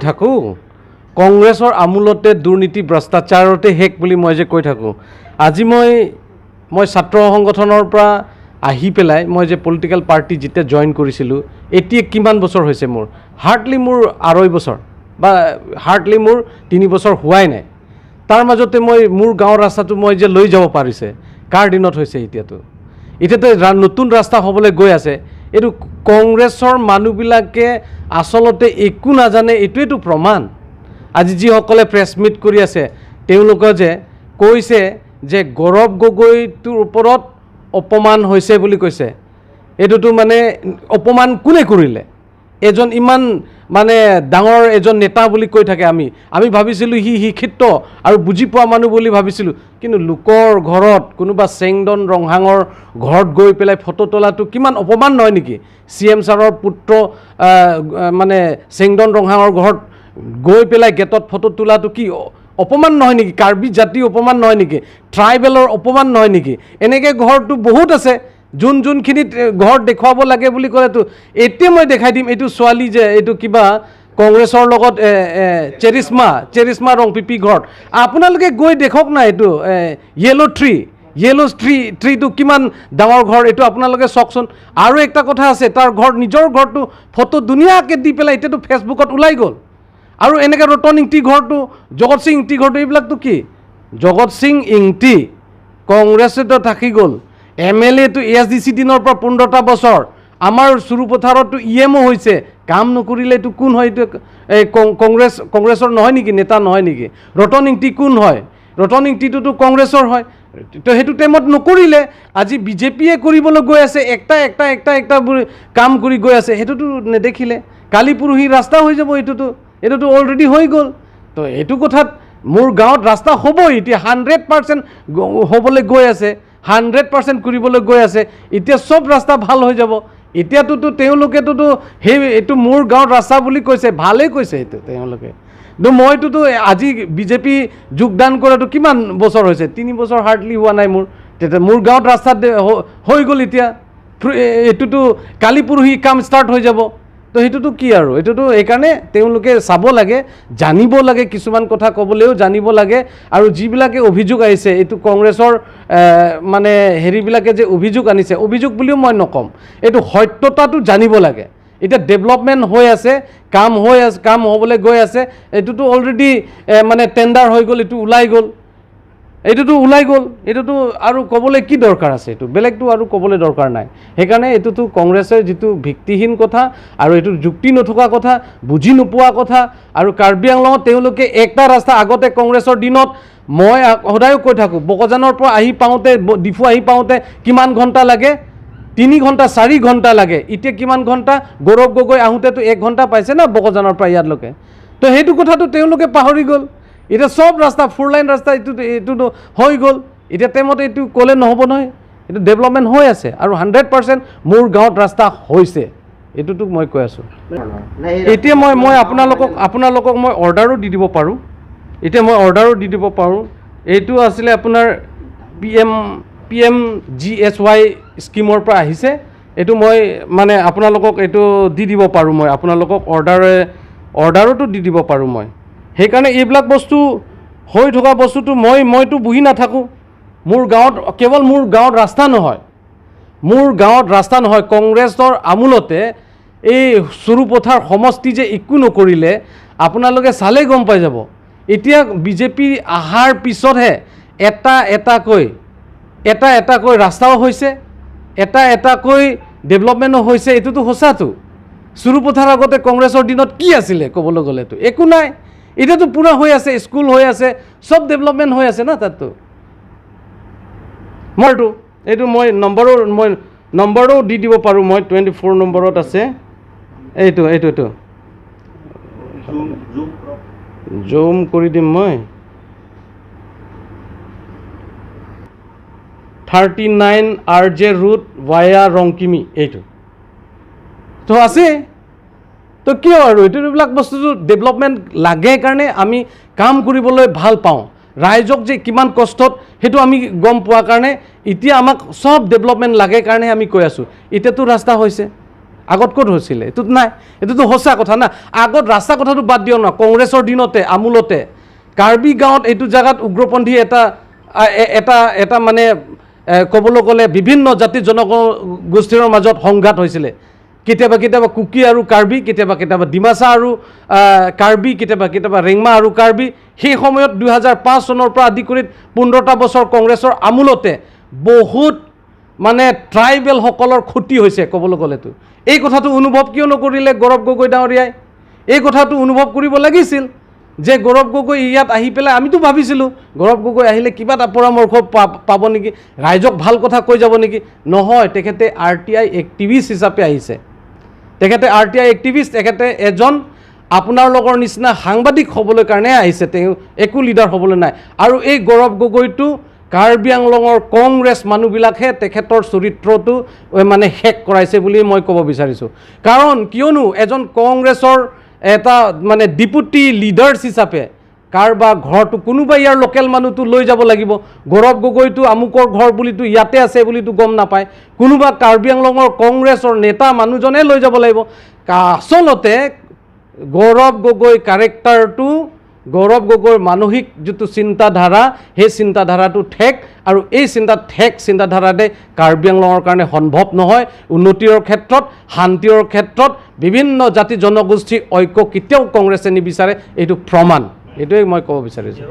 থাকোঁ কংগ্ৰেছৰ আমোলতে দুৰ্নীতি ভ্ৰষ্টাচাৰতে শেষ বুলি মই যে কৈ থাকোঁ আজি মই ছাত্ৰ সংগঠনৰ পৰা আহি পেলাই মই যে পলিটিকেল পাৰ্টি যেতিয়া জইন কৰিছিলোঁ এতিয়া কিমান বছৰ হৈছে মোৰ হাৰ্ডলি মোৰ 2.5 বছৰ বা হাৰ্ডলি মোৰ 3 বছৰ হোৱাই নাই তাৰ মাজতে মই মোৰ গাঁৱৰ ৰাস্তাটো মই যে লৈ যাব পাৰিছে কাৰ দিনত হৈছে এতিয়াতো নতুন ৰাস্তা হ'বলৈ গৈ আছে এইটো কংগ্ৰেছৰ মানুহবিলাকে আচলতে একো নাজানে এইটোৱেতো প্ৰমাণ আজি যিসকলে প্ৰেছ মিট কৰি আছে তেওঁলোকে যে কৈছে যে গৌৰৱ গগৈটোৰ ওপৰত অপমান হৈছে বুলি কৈছে এইটোতো মানে অপমান কোনে কৰিলে এজন ইমান মানে ডাঙৰ এজন নেতা বুলি কৈ থাকে আমি ভাবিছিলোঁ শিক্ষিত আৰু বুজি পোৱা মানুহ বুলি ভাবিছিলোঁ কিন্তু লোকৰ ঘৰত কোনোবা চেংডন ৰংহাঙৰ ঘৰত গৈ পেলাই ফটো তোলাটো কিমান অপমান নহয় নেকি CM ছাৰৰ পুত্ৰ মানে চেংডন ৰংহাঙৰ ঘৰত গৈ পেলাই গেটত ফটো তোলাটো কি অপমান নহয় নেকি কাৰ্বি জাতি অপমান নহয় নেকি ট্ৰাইবেলৰ অপমান নহয় নেকি এনেকৈ ঘৰটো বহুত আছে যোনখিনিত ঘৰ দেখুৱাব লাগে বুলি ক'লেতো এতিয়া মই দেখাই দিম এইটো ছোৱালী যে এইটো কিবা কংগ্ৰেছৰ লগত চেৰিছমা ৰং পিপি ঘৰত আপোনালোকে গৈ দেখক না এইটো য়েলো ট্ৰীটো কিমান ডাঙৰ ঘৰ এইটো আপোনালোকে চাওকচোন আৰু একটা কথা আছে তাৰ নিজৰ ঘৰটো ফটো ধুনীয়াকৈ দি পেলাই এতিয়াতো ফেচবুকত ওলাই গ'ল আৰু এনেকৈ ৰতন ইংতি ঘৰটো জগত সিং ইংতি ঘৰটো এইবিলাকতো কি জগত সিং ইংতি কংগ্ৰেছতো থাকি গ'ল MLA তো ASDC দিনৰ পৰা 15টা বছৰ আমাৰ সুৰুপথাৰতো EMO হৈছে কাম নকৰিলে এইটো কোন হয় এইটো কংগ্ৰেছৰ নহয় নেকি নেতা নহয় নেকি ৰতন ইংতি কোন হয় ৰতন ইংতিটোতো কংগ্ৰেছৰ হয় তো সেইটো টাইমত নকৰিলে আজি বিজেপিয়ে কৰিবলৈ গৈ আছে একটা কাম কৰি গৈ আছে সেইটোতো নেদেখিলে কালি পুৰহি ৰাস্তা হৈ যাব এইটোতো অলৰেডি হৈ গ'ল তো এইটো কথাত মোৰ গাঁৱত ৰাস্তা হ'বই এতিয়া 100% হ'বলৈ গৈ আছে 100% কৰিবলৈ গৈ আছে এতিয়া সব ৰাস্তা ভাল হৈ যাব এতিয়াতো তেওঁলোকেতো এইটো মোৰ গাঁৱত ৰাস্তা বুলি কৈছে ভালেই কৈছে এইটো তেওঁলোকে মইতো আজি বিজেপি যোগদান কৰাটো কিমান বছৰ হৈছে 3 বছৰ হাৰ্ডলি হোৱা নাই মোৰ গাঁৱত ৰাস্তা হৈ গ'ল এতিয়া এইটোতো কালি পুৰহি কাম ষ্টাৰ্ট হৈ যাব তো সেইটোতো কি আৰু এইটোতো এইকাৰণে তেওঁলোকে চাব লাগে জানিব লাগে কিছুমান কথা ক'বলৈও জানিব লাগে আৰু যিবিলাকে অভিযোগ আহিছে এইটো কংগ্ৰেছৰ মানে হেৰিবিলাকে যে অভিযোগ আনিছে অভিযোগ বুলিও মই নকম এইটো সত্যতাটো জানিব লাগে এটা ডেভেলপমেণ্ট হৈ আছে কাম হ'বলৈ গৈ আছে এইটোতো অলৰেডি মানে টেণ্ডাৰ হৈ গ'ল এইটো ওলাই গ'ল এইটোতো আৰু ক'বলৈ কি দৰকাৰ আছে এইটো বেলেগটো আৰু ক'বলৈ দৰকাৰ নাই সেইকাৰণে এইটোতো কংগ্ৰেছৰ যিটো ভিত্তিহীন কথা আৰু এইটো যুক্তি নথকা কথা বুজি নোপোৱা কথা আৰু কাৰ্বি আংলঙত তেওঁলোকে একটা ৰাস্তা আগতে কংগ্ৰেছৰ দিনত মই সদায় কৈ থাকোঁ বকজানৰ পৰা আহি পাওঁতে ডিফু আহি পাওঁতে কিমান ঘণ্টা লাগে 3 ঘণ্টা 4 ঘণ্টা লাগে এতিয়া কিমান ঘণ্টা গৌৰৱ গগৈ আহোঁতেতো 1 ঘণ্টা পাইছে না বকজানৰ পৰা ইয়ালৈকে তো সেইটো কথাটো তেওঁলোকে পাহৰি গ'ল এটা সব ৰাস্তা 4 লাইন ৰাস্তা এইটো হৈ গ'ল এতিয়া টাইমত এইটো ক'লে নহ'ব নহয় এইটো ডেভেলপমেণ্ট হৈ আছে আৰু 100% মোৰ গাঁৱত ৰাস্তা হৈছে এইটোতো মই কৈ আছোঁ এতিয়া মই আপোনালোকক মই অৰ্ডাৰো দি দিব পাৰোঁ এইটো আছিলে আপোনাৰ PMGSY স্কিমৰ পৰা আহিছে এইটো মই মানে আপোনালোকক এইটো দি দিব পাৰোঁ মই আপোনালোকক অৰ্ডাৰোতো দি দিব পাৰোঁ মই সেইকাৰণে এইবিলাক বস্তু হৈ থকা বস্তুটো মইতো বহি নাথাকোঁ কেৱল মোৰ গাঁৱত ৰাস্তা নহয় কংগ্ৰেছৰ আমোলতে এই সুৰুপথাৰ সমষ্টি যে একো নকৰিলে আপোনালোকে চালে গম পাই যাব এতিয়া বিজেপি আহাৰ পিছতহে এটাকৈ ৰাস্তাও হৈছে এটাকৈ ডেভেলপমেণ্টো হৈছে এইটোতো সঁচাটো সুৰুপথাৰ আগতে কংগ্ৰেছৰ দিনত কি আছিলে ক'বলৈ গ'লেতো একো নাই এতিয়াতো পুৰা হৈ আছে স্কুল হৈ আছে সব ডেভেলপমেণ্ট হৈ আছে না তাততো এইটো মই নম্বৰো দি দিব পাৰোঁ মই 24 নম্বৰত আছে এইটো জুম কৰি দিম মই 39 RJ ৰুট ভায়া ৰংকিমি এইটো তো আছে তো কিয় আৰু এইবিলাক বস্তুটো ডেভেলপমেণ্ট লাগে কাৰণে আমি কাম কৰিবলৈ ভাল পাওঁ ৰাইজক যে কিমান কষ্টত সেইটো আমি গম পোৱাৰ কাৰণে এতিয়া আমাক সব ডেভেলপমেণ্ট লাগে কাৰণে আমি কৈ আছোঁ এতিয়াতো ৰাস্তা হৈছে আগত ক'ত হৈছিলে? এইটোত নাই, এইটোতো সঁচা কথা না। আগত ৰাস্তা কথাটো বাদ দিয়ক না, কংগ্ৰেছৰ দিনতে আমোলতে কাৰ্বি গাঁৱত এইটো জেগাত উগ্ৰপন্থী এটা মানে ক'বলৈ গ'লে বিভিন্ন জাতি জনগোষ্ঠীৰ মাজত সংঘাত হৈছিলে। কেতিয়াবা কেতিয়াবা কুকি আৰু কাৰ্বি, কেতিয়াবা কেতিয়াবা ডিমাচা আৰু কাৰ্বি, কেতিয়াবা কেতিয়াবা ৰেংমা আৰু কাৰ্বি। সেই সময়ত 2005 চনৰ পৰা আদি কৰি 15টা বছৰ কংগ্ৰেছৰ আমোলতে বহুত মানে ট্ৰাইবেলসকলৰ ক্ষতি হৈছে ক'বলৈ গ'লেতো। এই কথাটো অনুভৱ কিয় নকৰিলে গৌৰৱ গগৈ ডাঙৰীয়াই? এই কথাটো অনুভৱ কৰিব লাগিছিল যে গৌৰৱ গগৈ ইয়াত আহি পেলাই, আমিতো ভাবিছিলোঁ গৌৰৱ গগৈ আহিলে কিবা এটা পৰামৰ্শ পাব নেকি, ৰাইজক ভাল কথা কৈ যাব নেকি। নহয়, তেখেতে RTI এক্টিভিষ্ট হিচাপে আহিছে। তেখেতে RTI এক্টিভিষ্ট, তেখেতে এজন আপোনাৰ লগৰ নিচিনা সাংবাদিক হ'বলৈ কাৰণে আহিছে, তেওঁ একো লিডাৰ হ'বলৈ নাই। আৰু এই গৌৰৱ গগৈটো কাৰ্বি আংলঙৰ কংগ্ৰেছ মানুহবিলাকহে তেখেতৰ চৰিত্ৰটো মানে শেষ কৰাইছে বুলি মই ক'ব বিচাৰিছোঁ। কাৰণ কিয়নো এজন কংগ্ৰেছৰ এটা মানে ডিপুটি লিডাৰ্ছ হিচাপে কাৰোবাৰ ঘৰটো কোনোবা ইয়াৰ লোকেল মানুহটো লৈ যাব লাগিব। গৌৰৱ গগৈটো আমুকৰ ঘৰ বুলিতো ইয়াতে আছে বুলিতো গম নাপায়, কোনোবা কাৰ্বি আংলঙৰ কংগ্ৰেছৰ নেতা মানুহজনে লৈ যাব লাগিব। আচলতে গৌৰৱ গগৈ কেৰেক্টাৰটো, গৌৰৱ গগৈৰ মানসিক যিটো চিন্তাধাৰা, সেই চিন্তাধাৰাটো ঠেক, আৰু এই চিন্তাধাৰাতে কাৰ্বি আংলঙৰ কাৰণে সম্ভৱ নহয়। উন্নতিৰ ক্ষেত্ৰত, শান্তিৰ ক্ষেত্ৰত, বিভিন্ন জাতি জনগোষ্ঠীৰ ঐক্য কেতিয়াও কংগ্ৰেছে নিবিচাৰে, এইটো প্ৰমাণ। এইটোৱেই মই ক'ব বিচাৰিছোঁ।